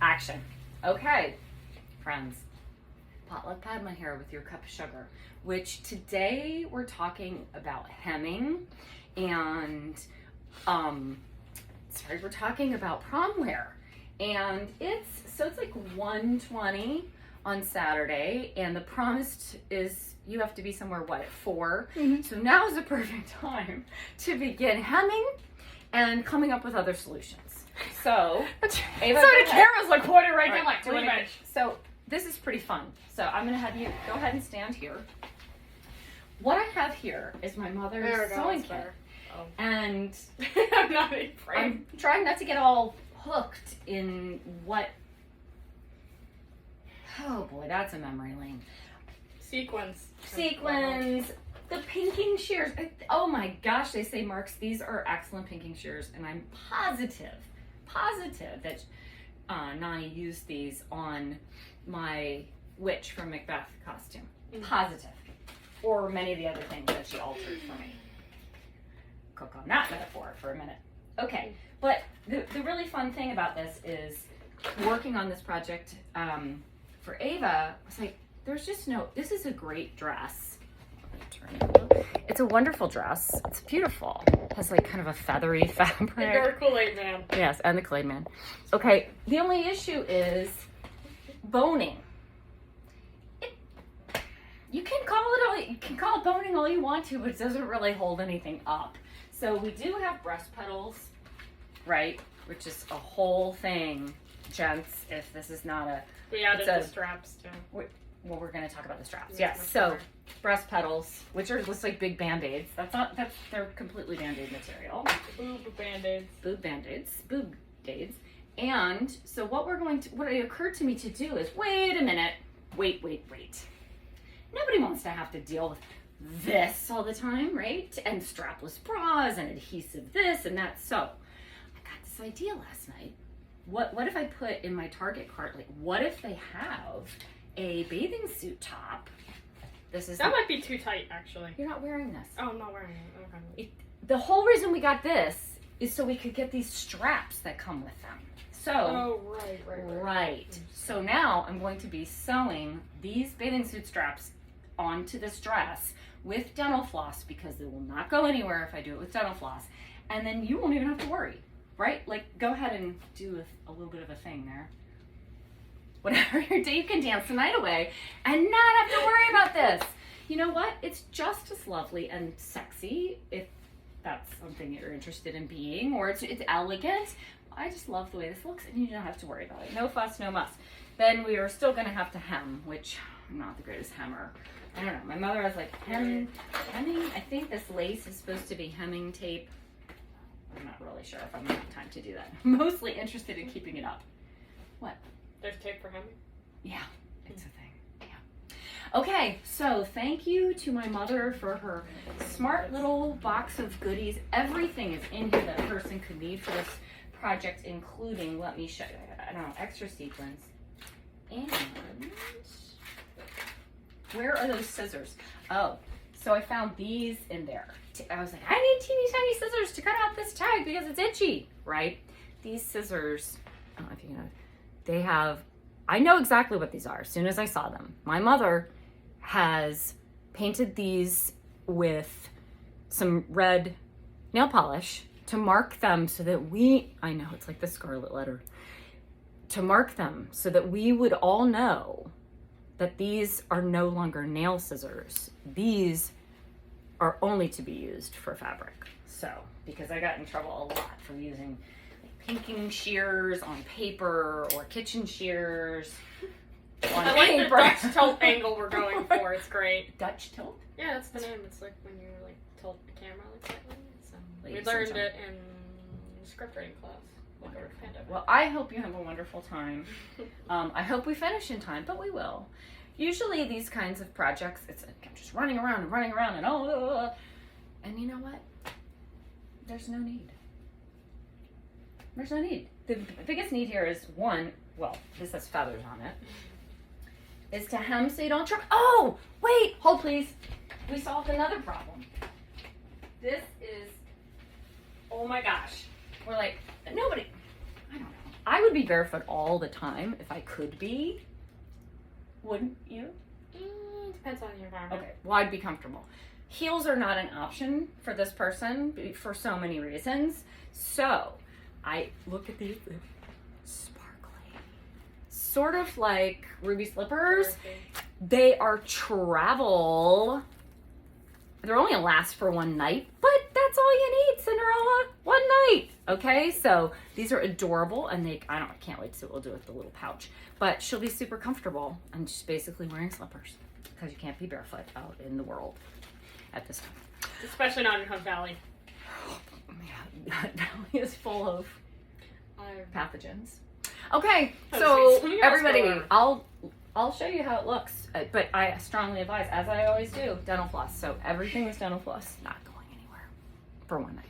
Action. Okay, friends. Potluck Padma here with your cup of sugar, which today we're talking about hemming and we're talking about prom wear. And it's like 1:20 on Saturday, and the promise is you have to be somewhere, at 4? Mm-hmm. So now is the perfect time to begin hemming and coming up with other solutions. So, Ava, the camera's like pointed right down, like, so this is pretty fun. So I'm going to have you go ahead and stand here. What I have here is my mother's sewing kit. Oh. And I'm not afraid. I'm trying not to get all hooked in what... Oh boy, that's a memory lane. Sequins. The pinking shears. Oh my gosh, they say, Marks, these are excellent pinking shears, and I'm positive that Nani used these on my witch from Macbeth costume. Mm-hmm. Positive. Or many of the other things that she altered for me. Cook on that metaphor for a minute. Okay, but the really fun thing about this is working on this project for Ava, I was like, this is a great dress. It's a wonderful dress. It's beautiful. It has like kind of a feathery fabric. And your Kool-Aid Man. Yes, and the Kool-Aid Man. Okay, the only issue is boning. You can call it boning all you want to, but it doesn't really hold anything up. So we do have breast pedals, right? Which is a whole thing, gents. If this is not a, we added the straps too. Well, we're going to talk about the straps. Yes. So breast pedals, which are just like big band-aids. They're completely band-aid material. Boob band-aids. Boob aids. And so what it occurred to me to do is, wait a minute. Wait. Nobody wants to have to deal with this all the time, right? And strapless bras and adhesive this and that. So I got this idea last night. What if I put in my Target cart, like, what if they have a bathing suit top? That might be too tight, actually. You're not wearing this. Oh, I'm not wearing it. Okay. The whole reason we got this is so we could get these straps that come with them. So, right. So now I'm going to be sewing these bathing suit straps onto this dress with dental floss, because they will not go anywhere if I do it with dental floss. And then you won't even have to worry, right? Like, go ahead and do a little bit of a thing there. Whatever your day, you can dance the night away and not have to worry about this. You know what? It's just as lovely and sexy, if that's something you're interested in being, or it's elegant. I just love the way this looks, and you don't have to worry about it. No fuss, no muss. Then we are still going to have to hem, which I'm not the greatest hemmer. I don't know. My mother was like, hemming. I think this lace is supposed to be hemming tape. I'm not really sure if I'm going to have time to do that. I'm mostly interested in keeping it up. What? There's tape for hemming? Yeah, it's a thing. Yeah. Okay, so thank you to my mother for her smart little box of goodies. Everything is in here that a person could need for this project, including, let me show you, extra sequins. And where are those scissors? Oh, so I found these in there. I was like, I need teeny tiny scissors to cut out this tag because it's itchy, right? These scissors, I don't know if you know, I know exactly what these are as soon as I saw them. My mother has painted these with some red nail polish to mark them so that I know it's like the scarlet letter, to mark them so that we would all know that these are no longer nail scissors. These are only to be used for fabric. So, because I got in trouble a lot for using pinking shears on paper or kitchen shears on I like the Dutch tilt angle we're going for. It's great. Dutch tilt? Yeah, that's the name. It's like when you like tilt the camera like that. So we learned it in script writing class. Like over the pandemic. Well, I hope you have a wonderful time. I hope we finish in time, but we will. Usually these kinds of projects, it's like I'm just running around and and you know what? There's no need. There's no need. The biggest need here is this has feathers on it, is to hem so you don't trip. Oh, wait, hold please. We solved another problem. This is, oh my gosh. We're like, nobody, I don't know. I would be barefoot all the time if I could be. Wouldn't you? Depends on the environment. Okay, well, I'd be comfortable. Heels are not an option for this person for so many reasons. So I look at these sparkly, sort of like ruby slippers. They are travel. They're only gonna last for one night, but that's all you need, Cinderella. One night. Okay, so these are adorable, and I can't wait to see what we'll do with the little pouch. But she'll be super comfortable and just basically wearing slippers because you can't be barefoot out in the world at this time. Especially not in Hunt Valley. Yeah, Hunt Valley is full of pathogens. Okay, so everybody, I'll show you how it looks, but I strongly advise, as I always do, dental floss. So everything was dental floss, not going anywhere for one night.